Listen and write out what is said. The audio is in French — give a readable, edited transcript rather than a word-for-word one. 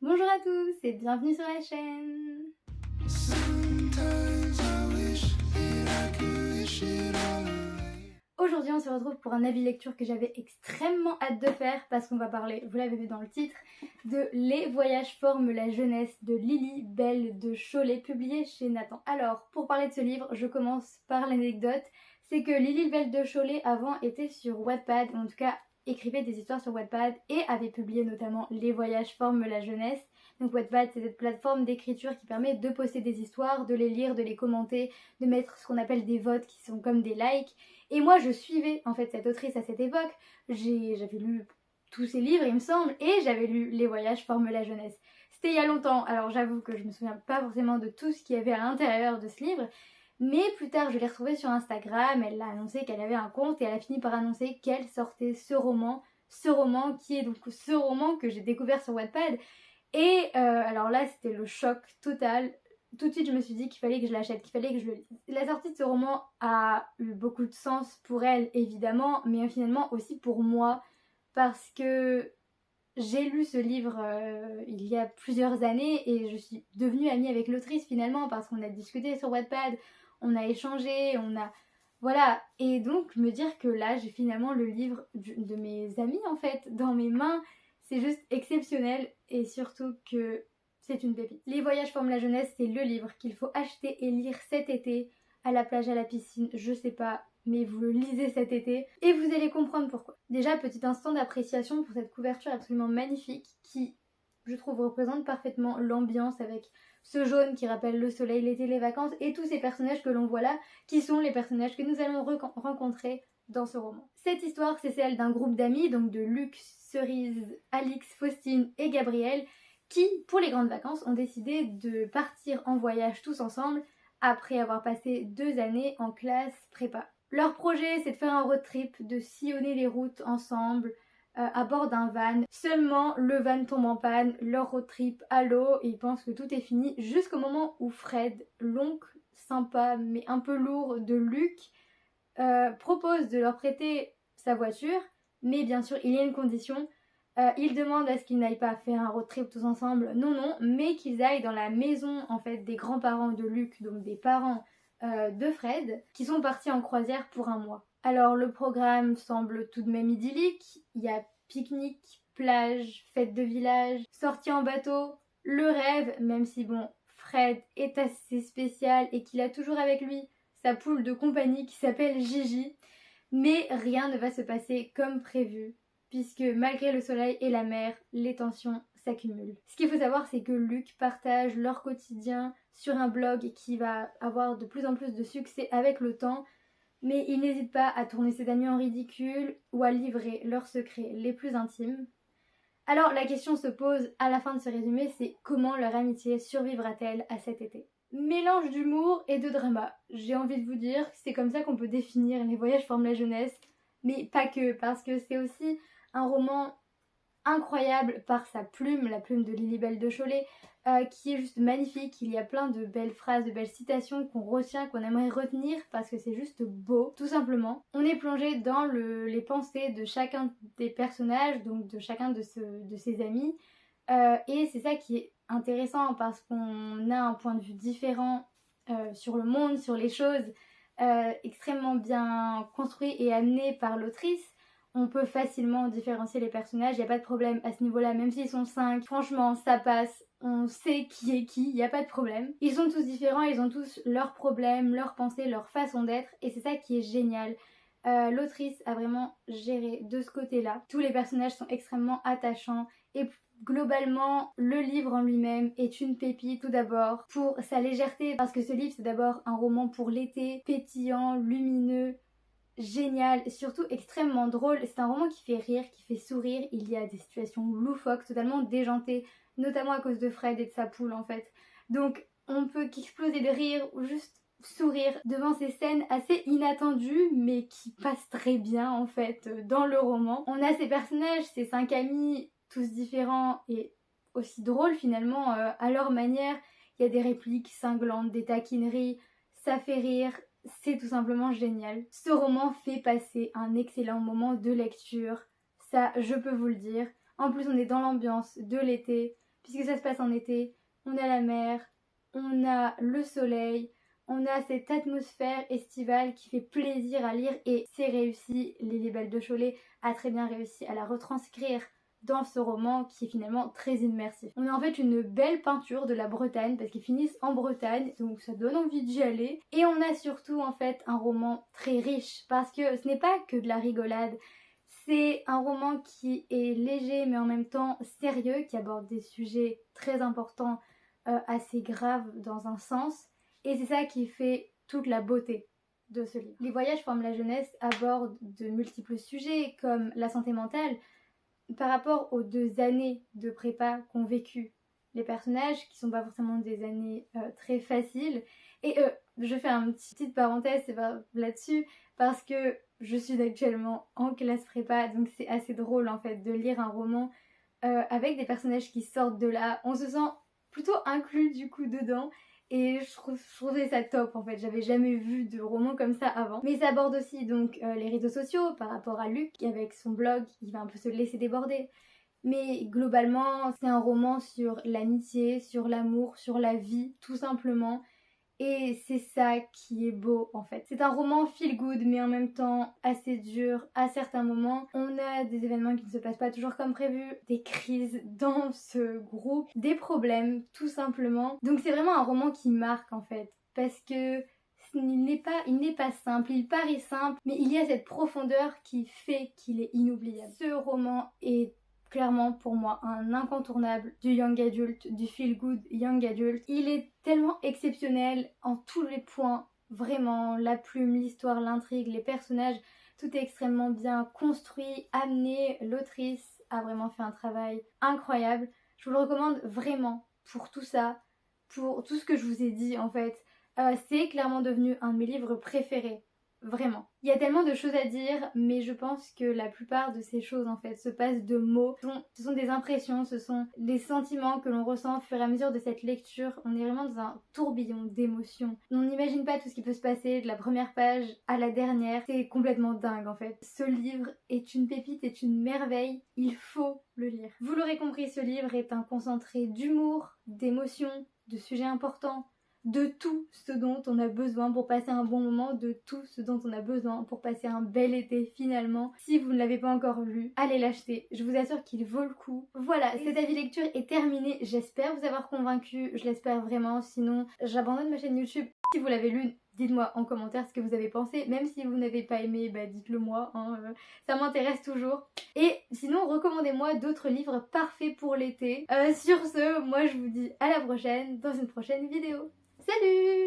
Bonjour à tous et bienvenue sur la chaîne. Aujourd'hui on se retrouve pour un avis lecture que j'avais extrêmement hâte de faire parce qu'on va parler, vous l'avez vu dans le titre, de Les voyages forment la jeunesse de Lily Belle de Cholet, publié chez Nathan. Alors pour parler de ce livre, je commence par l'anecdote, c'est que Lily Belle de Cholet avant était sur Wattpad, en tout cas écrivait des histoires sur Wattpad et avait publié notamment Les voyages forment la jeunesse. Donc Wattpad, c'est cette plateforme d'écriture qui permet de poster des histoires, de les lire, de les commenter, de mettre ce qu'on appelle des votes qui sont comme des likes. Et moi je suivais en fait cette autrice à cette époque, j'avais lu tous ses livres il me semble, et j'avais lu Les voyages forment la jeunesse. C'était il y a longtemps, alors j'avoue que je me souviens pas forcément de tout ce qu'il y avait à l'intérieur de ce livre, mais plus tard je l'ai retrouvée sur Instagram, elle a annoncé qu'elle avait un compte et elle a fini par annoncer qu'elle sortait ce roman qui est donc ce roman que j'ai découvert sur Wattpad. Et alors là c'était le choc total. Tout de suite je me suis dit qu'il fallait que je l'achète, qu'il fallait que je le lise. La sortie de ce roman a eu beaucoup de sens pour elle évidemment, mais finalement aussi pour moi, parce que j'ai lu ce livre il y a plusieurs années et je suis devenue amie avec l'autrice finalement parce qu'on a discuté sur Wattpad, on a échangé, voilà. Et donc me dire que là j'ai finalement le livre de mes amis en fait dans mes mains, c'est juste exceptionnel et surtout que c'est une pépite. Les voyages forment la jeunesse, c'est le livre qu'il faut acheter et lire cet été, à la plage, à la piscine, je sais pas, mais vous le lisez cet été et vous allez comprendre pourquoi. Déjà, petit instant d'appréciation pour cette couverture absolument magnifique qui, je trouve, représente parfaitement l'ambiance avec ce jaune qui rappelle le soleil, l'été, les vacances et tous ces personnages que l'on voit là qui sont les personnages que nous allons rencontrer dans ce roman. Cette histoire, c'est celle d'un groupe d'amis, donc de Luc, Cerise, Alix, Faustine et Gabriel, qui, pour les grandes vacances, ont décidé de partir en voyage tous ensemble après avoir passé 2 années en classe prépa. Leur projet, c'est de faire un road trip, de sillonner les routes ensemble à bord d'un van. Seulement, le van tombe en panne, leur road trip à l'eau et ils pensent que tout est fini jusqu'au moment où Fred, l'oncle sympa mais un peu lourd de Luc, propose de leur prêter sa voiture, mais bien sûr, il y a une condition. Il demande à ce qu'ils n'aillent pas faire un road trip tous ensemble, non, mais qu'ils aillent dans la maison en fait des grands-parents de Luc, donc des parents de Fred, qui sont partis en croisière pour un mois. Alors le programme semble tout de même idyllique, il y a pique-nique, plage, fête de village, sortie en bateau, le rêve, même si bon, Fred est assez spécial et qu'il a toujours avec lui sa poule de compagnie qui s'appelle Gigi, mais rien ne va se passer comme prévu, puisque malgré le soleil et la mer, les tensions s'accumulent. Ce qu'il faut savoir, c'est que Luc partage leur quotidien sur un blog qui va avoir de plus en plus de succès avec le temps, mais il n'hésite pas à tourner ses amis en ridicule ou à livrer leurs secrets les plus intimes. Alors la question se pose à la fin de ce résumé, c'est comment leur amitié survivra-t-elle à cet été ? Mélange d'humour et de drama. J'ai envie de vous dire que c'est comme ça qu'on peut définir Les voyages forment la jeunesse, mais pas que, parce que c'est aussi un roman incroyable par sa plume, la plume de Lily Belle de Cholet, qui est juste magnifique. Il y a plein de belles phrases, de belles citations qu'on retient, qu'on aimerait retenir parce que c'est juste beau, tout simplement. On est plongé dans les pensées de chacun des personnages, donc de chacun de ses amis, et c'est ça qui est intéressant parce qu'on a un point de vue différent sur le monde, sur les choses, extrêmement bien construit et amené par l'autrice. On peut facilement différencier les personnages, il n'y a pas de problème à ce niveau-là, même s'ils sont 5, franchement ça passe, on sait qui est qui, il n'y a pas de problème. Ils sont tous différents, ils ont tous leurs problèmes, leurs pensées, leur façon d'être, et c'est ça qui est génial. L'autrice a vraiment géré de ce côté-là. Tous les personnages sont extrêmement attachants, et globalement, le livre en lui-même est une pépite tout d'abord pour sa légèreté, parce que ce livre c'est d'abord un roman pour l'été, pétillant, lumineux, génial, surtout extrêmement drôle. C'est un roman qui fait rire, qui fait sourire. Il y a des situations loufoques, totalement déjantées, notamment à cause de Fred et de sa poule en fait. Donc on peut qu'exploser de rire ou juste sourire devant ces scènes assez inattendues mais qui passent très bien en fait dans le roman. On a ces personnages, ces 5 amis, tous différents et aussi drôles finalement à leur manière. Il y a des répliques cinglantes, des taquineries, ça fait rire. C'est tout simplement génial. Ce roman fait passer un excellent moment de lecture, ça je peux vous le dire. En plus on est dans l'ambiance de l'été, puisque ça se passe en été, on a la mer, on a le soleil, on a cette atmosphère estivale qui fait plaisir à lire et c'est réussi. Lily Belle de Cholet a très bien réussi à la retranscrire dans ce roman qui est finalement très immersif. On a en fait une belle peinture de la Bretagne parce qu'ils finissent en Bretagne, donc ça donne envie d'y aller. Et on a surtout en fait un roman très riche parce que ce n'est pas que de la rigolade. C'est un roman qui est léger mais en même temps sérieux, qui aborde des sujets très importants, assez graves dans un sens. Et c'est ça qui fait toute la beauté de ce livre. Les voyages forment la jeunesse abordent de multiples sujets comme la santé mentale par rapport aux 2 années de prépa qu'ont vécu les personnages, qui sont pas forcément des années très faciles. Et je fais une petite parenthèse là-dessus parce que je suis actuellement en classe prépa, donc c'est assez drôle en fait de lire un roman avec des personnages qui sortent de là. On se sent plutôt inclus du coup dedans. Et je trouvais ça top en fait, j'avais jamais vu de roman comme ça avant. Mais ça aborde aussi donc les réseaux sociaux par rapport à Luc qui avec son blog, il va un peu se laisser déborder. Mais globalement, c'est un roman sur l'amitié, sur l'amour, sur la vie, tout simplement. Et c'est ça qui est beau en fait. C'est un roman feel good mais en même temps assez dur à certains moments. On a des événements qui ne se passent pas toujours comme prévu, des crises dans ce groupe, des problèmes tout simplement. Donc c'est vraiment un roman qui marque en fait parce que il n'est pas simple, il paraît simple mais il y a cette profondeur qui fait qu'il est inoubliable. Ce roman est clairement pour moi un incontournable du young adult, du feel good young adult. Il est tellement exceptionnel en tous les points, vraiment, la plume, l'histoire, l'intrigue, les personnages, tout est extrêmement bien construit, amené. L'autrice a vraiment fait un travail incroyable. Je vous le recommande vraiment pour tout ça, pour tout ce que je vous ai dit en fait. C'est clairement devenu un de mes livres préférés. Vraiment. Il y a tellement de choses à dire, mais je pense que la plupart de ces choses en fait se passent de mots. Ce sont des impressions, ce sont des sentiments que l'on ressent au fur et à mesure de cette lecture. On est vraiment dans un tourbillon d'émotions. On n'imagine pas tout ce qui peut se passer de la première page à la dernière. C'est complètement dingue en fait. Ce livre est une pépite, est une merveille. Il faut le lire. Vous l'aurez compris, ce livre est un concentré d'humour, d'émotions, de sujets importants, de tout ce dont on a besoin pour passer un bon moment, de tout ce dont on a besoin pour passer un bel été finalement. Si vous ne l'avez pas encore lu, allez l'acheter, je vous assure qu'il vaut le coup. Voilà, cet avis lecture est terminé, j'espère vous avoir convaincu, je l'espère vraiment, sinon j'abandonne ma chaîne YouTube. Si vous l'avez lu, dites-moi en commentaire ce que vous avez pensé, même si vous n'avez pas aimé, dites-le moi, ça m'intéresse toujours. Et sinon, recommandez-moi d'autres livres parfaits pour l'été. Sur ce, moi je vous dis à la prochaine dans une prochaine vidéo. Salut!